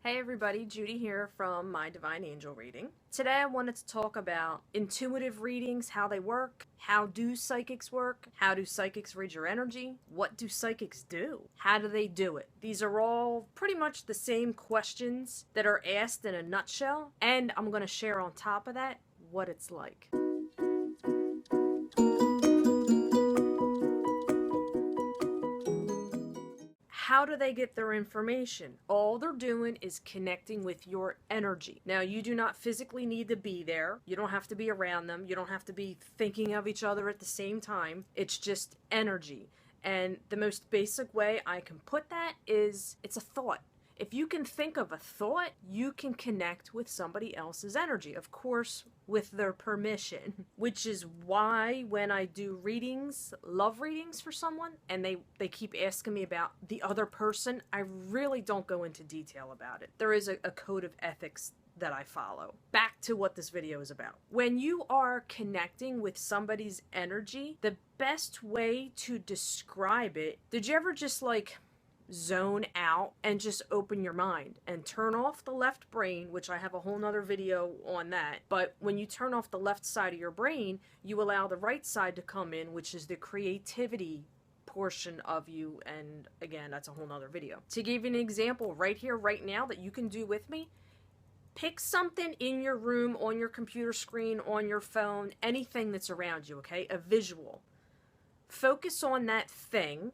Hey everybody, Judy here from My Divine Angel Reading. Today I wanted to talk about intuitive readings, how they work, how do psychics work, how do psychics read your energy, what do psychics do, how do they do it. These are all pretty much the same questions that are asked in a nutshell, and I'm going to share on top of that what it's like. How do they get their information? All they're doing is connecting with your energy. Now, you do not physically need to be there. You don't have to be around them. You don't have to be thinking of each other at the same time. It's just energy. And the most basic way I can put that is it's a thought. If you can think of a thought, you can connect with somebody else's energy, of course, with their permission, which is why when I do readings, love readings for someone, and they keep asking me about the other person, I really don't go into detail about it. There is a code of ethics that I follow. Back to what this video is about. When you are connecting with somebody's energy, the best way to describe it, did you ever just zone out and just open your mind and turn off the left brain, which I have a whole nother video on that. But when you turn off the left side of your brain, you allow the right side to come in, which is the creativity portion of you. And again, that's a whole nother video. To give you an example right here, right now, that you can do with me, pick something in your room, on your computer screen, on your phone, anything that's around you, okay? A visual. Focus on that thing.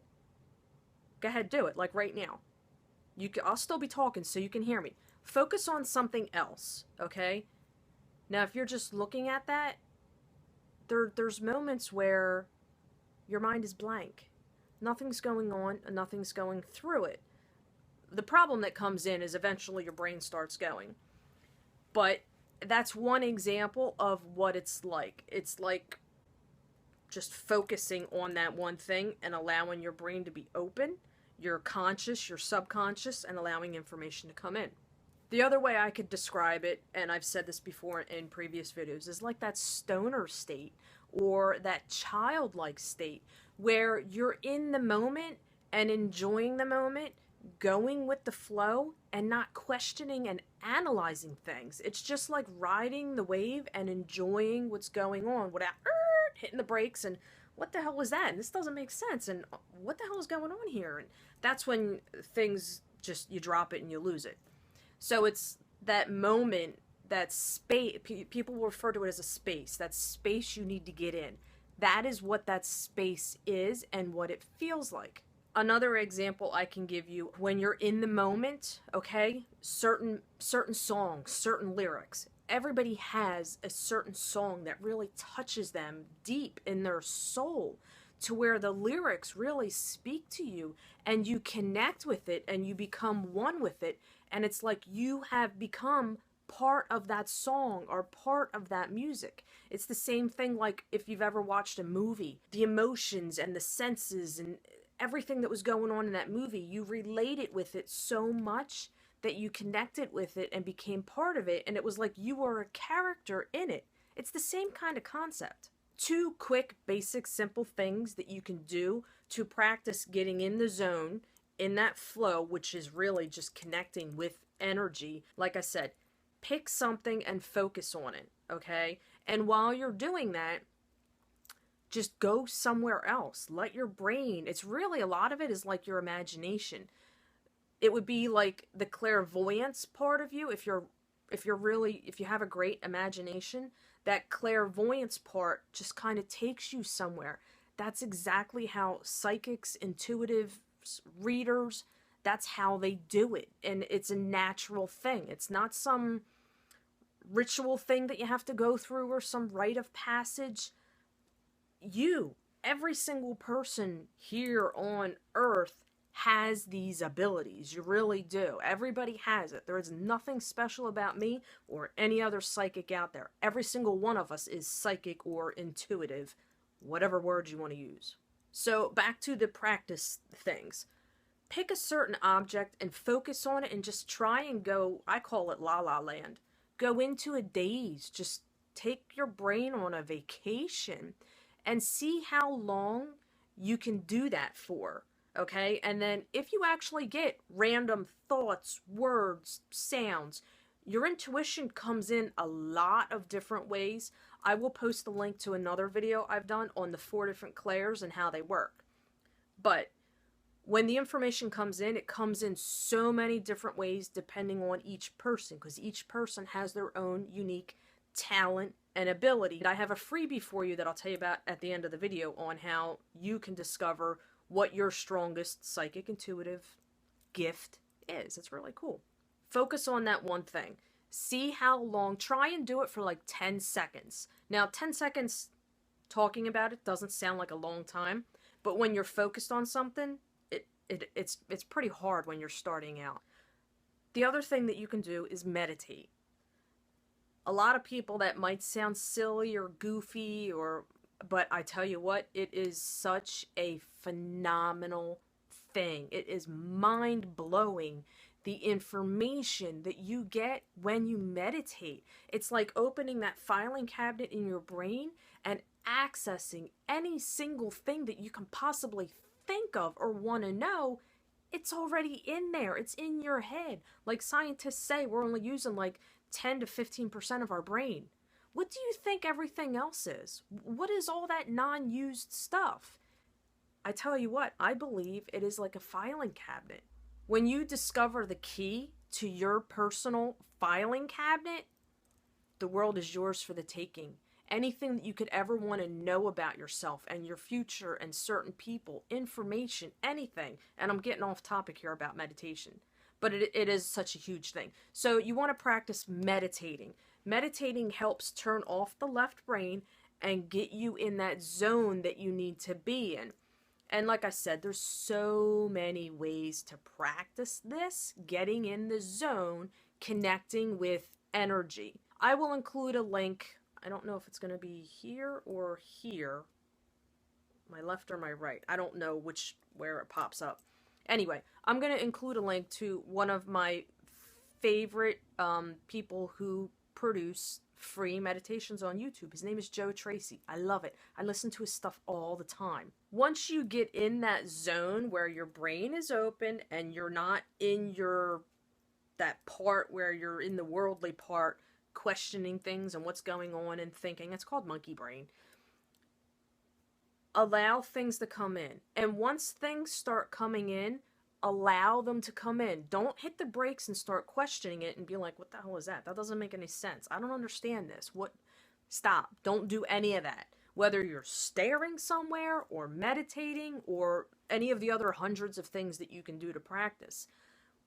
Go ahead, do it, like right now. I'll still be talking so you can hear me. Focus on something else, okay? Now, if you're just looking at that, there's moments where your mind is blank. Nothing's going on, and nothing's going through it. The problem that comes in is eventually your brain starts going. But that's one example of what it's like. It's like just focusing on that one thing and allowing your brain to be open, your conscious, your subconscious, and allowing information to come in. The other way I could describe it, and I've said this before in previous videos, is like that stoner state or that childlike state where you're in the moment and enjoying the moment, going with the flow and not questioning and analyzing things. It's just like riding the wave and enjoying what's going on without hitting the brakes and what the hell was that? And this doesn't make sense. And what the hell is going on here? And that's when things just, you drop it and you lose it. So it's that moment, that space, people refer to it as a space, that space you need to get in. That is what that space is and what it feels like. Another example I can give you, when you're in the moment, okay, certain songs, certain lyrics, everybody has a certain song that really touches them deep in their soul to where the lyrics really speak to you and you connect with it and you become one with it, and it's like you have become part of that song or part of that music. It's the same thing like if you've ever watched a movie, the emotions and the senses and everything that was going on in that movie, you related with it so much that you connected with it and became part of it, and it was like you were a character in it. It's the same kind of concept. Two quick, basic, simple things that you can do to practice getting in the zone, in that flow, which is really just connecting with energy. Like I said, pick something and focus on it, okay? And while you're doing that, just go somewhere else. Let your brain, it's really, a lot of it is like your imagination. It would be like the clairvoyance part of you. If you have a great imagination, that clairvoyance part just kind of takes you somewhere. That's exactly how psychics, intuitive readers, that's how they do it. And it's a natural thing. It's not some ritual thing that you have to go through or some rite of passage. Every single person here on earth has these abilities. You really do. Everybody has it. There is nothing special about me or any other psychic out there. Every single one of us is psychic or intuitive, whatever word you want to use. So back to the practice things. Pick a certain object and focus on it and just try and go, I call it la la land. Go into a daze. Just take your brain on a vacation and see how long you can do that for. Okay? And then if you actually get random thoughts, words, sounds, your intuition comes in a lot of different ways. I will post a link to another video I've done on the 4 different clairs and how they work. But when the information comes in, it comes in so many different ways depending on each person, because each person has their own unique talent and ability. I have a freebie for you that I'll tell you about at the end of the video on how you can discover what your strongest psychic intuitive gift is. It's really cool. Focus on that one thing. See how long, try and do it for like 10 seconds. Now, 10 seconds talking about it doesn't sound like a long time, but when you're focused on something, it's pretty hard when you're starting out. The other thing that you can do is meditate. A lot of people, that might sound silly or goofy, but I tell you what, it is such a phenomenal thing. It is mind-blowing, the information that you get when you meditate. It's like opening that filing cabinet in your brain and accessing any single thing that you can possibly think of or want to know. It's already in there. It's in your head. Like scientists say, we're only using like 10 to 15% of our brain. What do you think everything else is? What is all that non-used stuff? I tell you what, I believe it is like a filing cabinet. When you discover the key to your personal filing cabinet, the world is yours for the taking. Anything that you could ever want to know about yourself and your future and certain people, information, anything. And I'm getting off topic here about meditation, but it is such a huge thing. So you want to practice meditating. Meditating helps turn off the left brain and get you in that zone that you need to be in. And like I said, there's so many ways to practice this, getting in the zone, connecting with energy. I will include a link. I don't know if it's going to be here or here. My left or my right. I don't know where it pops up. Anyway, I'm going to include a link to one of my favorite people who produce free meditations on YouTube. His name is Joe Tracy. I love it. I listen to his stuff all the time. Once you get in that zone where your brain is open and you're not in that part where you're in the worldly part, questioning things and what's going on and thinking, it's called monkey brain. Allow things to come in. And once things start coming in, allow them to come in. Don't hit the brakes and start questioning it and be like, what the hell is that? That doesn't make any sense. I don't understand this. Stop. Don't do any of that. Whether you're staring somewhere or meditating or any of the other hundreds of things that you can do to practice.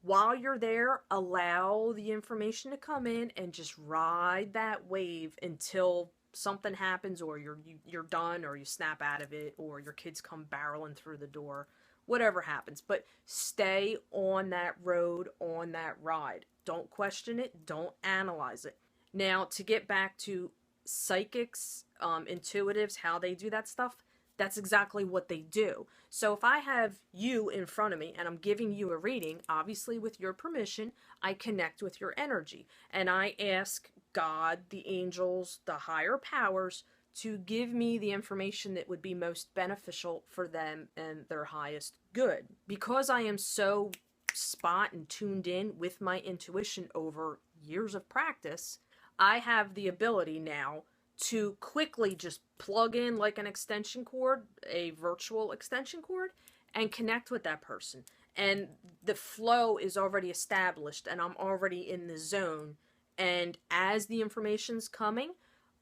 While you're there, allow the information to come in and just ride that wave until something happens, or you're done, or you snap out of it, or your kids come barreling through the door. Whatever happens, but stay on that road, on that ride. Don't question it. Don't analyze it. Now, to get back to psychics, intuitives, how they do that stuff, that's exactly what they do. So if I have you in front of me and I'm giving you a reading, obviously with your permission, I connect with your energy and I ask God, the angels, the higher powers to give me the information that would be most beneficial for them and their highest good. Because I am so spot and tuned in with my intuition over years of practice, I have the ability now to quickly just plug in like an extension cord, a virtual extension cord, and connect with that person. And the flow is already established and I'm already in the zone. And as the information's coming,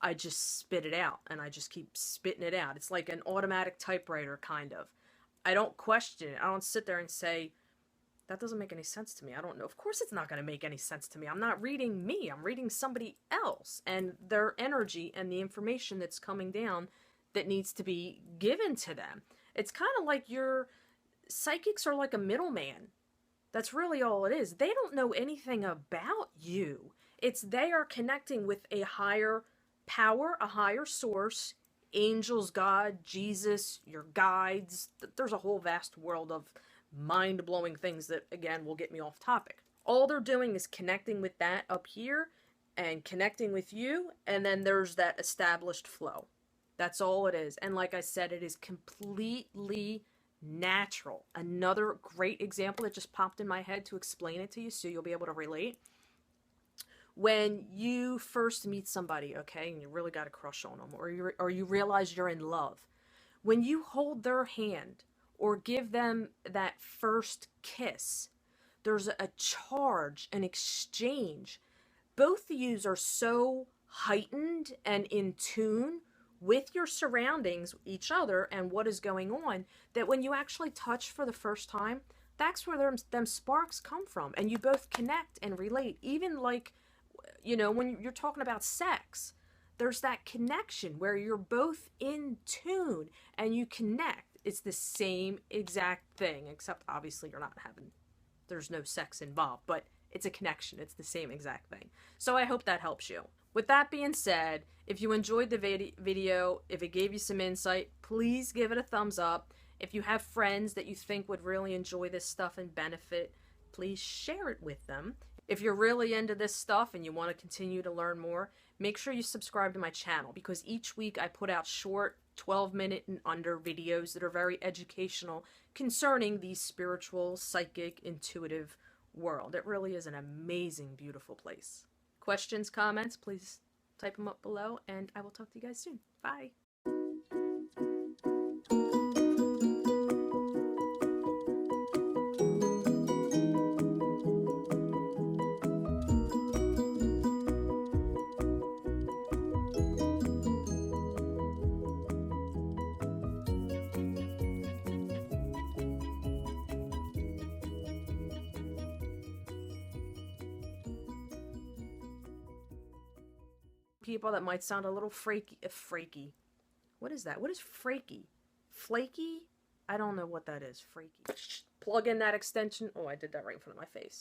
I just spit it out and I just keep spitting it out. It's like an automatic typewriter, kind of. I don't question it. I don't sit there and say, that doesn't make any sense to me. I don't know. Of course it's not going to make any sense to me. I'm not reading me. I'm reading somebody else and their energy and the information that's coming down that needs to be given to them. It's kind of like your psychics are like a middleman. That's really all it is. They don't know anything about you. It's they are connecting with a higher power, a higher source, angels, God, Jesus, your guides. There's a whole vast world of mind-blowing things that, again, will get me off topic. All they're doing is connecting with that up here and connecting with you, and then there's that established flow. That's all it is. And like I said, it is completely natural. Another great example that just popped in my head to explain it to you so you'll be able to relate. When you first meet somebody, okay, and you really got a crush on them, or you realize you're in love, when you hold their hand or give them that first kiss, there's a charge, an exchange. Both of yous are so heightened and in tune with your surroundings, each other, and what is going on, that when you actually touch for the first time, that's where them sparks come from. And you both connect and relate. Even like, you know, when you're talking about sex, there's that connection where you're both in tune and you connect. It's the same exact thing, except obviously you're not having, there's no sex involved, but it's a connection. It's the same exact thing. So I hope that helps you. With that being said, if you enjoyed the video, if it gave you some insight, please give it a thumbs up. If you have friends that you think would really enjoy this stuff and benefit, please share it with them. If you're really into this stuff and you want to continue to learn more, make sure you subscribe to my channel, because each week I put out short 12-minute and under videos that are very educational concerning the spiritual, psychic, intuitive world. It really is an amazing, beautiful place. Questions, comments, please type them up below, and I will talk to you guys soon. Bye. People that might sound a little fraky. What is that? What is fraky? Flaky? I don't know what that is. Fraky. Plug in that extension. Oh, I did that right in front of my face.